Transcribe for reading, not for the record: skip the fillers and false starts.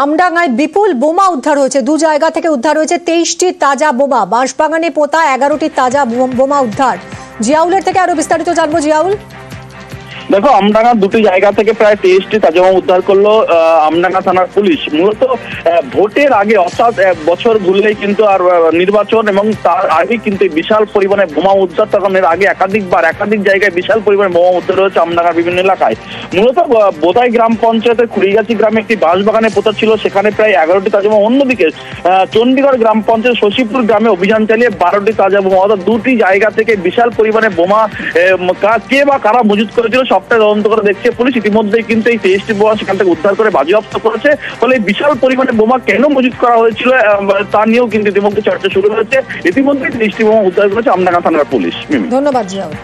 আমডাঙ্গায় বিপুল বোমা উদ্ধার হয়েছে, দু জায়গা থেকে উদ্ধার হয়েছে 23টি তাজা বোমা। বাঁশবাগানে পোতা 11টি তাজা বোমা উদ্ধার। জিয়াউলের থেকে আরো বিস্তারিত জানবো। জিয়াউল, দেখো, আমডাঙ্গা দুটি জায়গা থেকে প্রায় 23টি তাজা বোমা উদ্ধার করলো আমডাঙ্গা থানার পুলিশ। মূলত ভোটের আগে, অর্থাৎ বছর ঘুরলেই কিন্তু আর নির্বাচন, এবং তার আগে কিন্তু বিশাল পরিমাণে বোমা উদ্ধার। তখন এর আগে একাধিক জায়গায় বিশাল পরিমাণে বোমা উদ্ধার হয়েছে আমডাঙ্গার বিভিন্ন এলাকায়। মূলত বোদাই গ্রাম পঞ্চায়েতের কুড়িগাছি গ্রামে একটি বাঁশবাগানে পোতা ছিল, সেখানে প্রায় 11টি তাজা বোমা। অন্যদিকে চণ্ডীগড় গ্রাম পঞ্চায়েত শশীপুর গ্রামে অভিযান চালিয়ে 12টি তাজা বোমা। অর্থাৎ দুটি জায়গা থেকে বিশাল পরিমাণে বোমা কে বা কারা মজুত করেছিল সবটাই তদন্ত করে দেখছে পুলিশ। ইতিমধ্যেই কিন্তু এই 23টি বোমা সেখান থেকে উদ্ধার করে বাজেয়াপ্ত করেছে। ফলে বিশাল পরিমাণে বোমা কেন মজুত করা হয়েছিল তা নিয়েও কিন্তু ইতিমধ্যে চর্চা শুরু হয়েছে। ইতিমধ্যে 23টি বোমা উদ্ধার করেছে আমডাঙ্গা থানার পুলিশ। ধন্যবাদ জিয়াউল।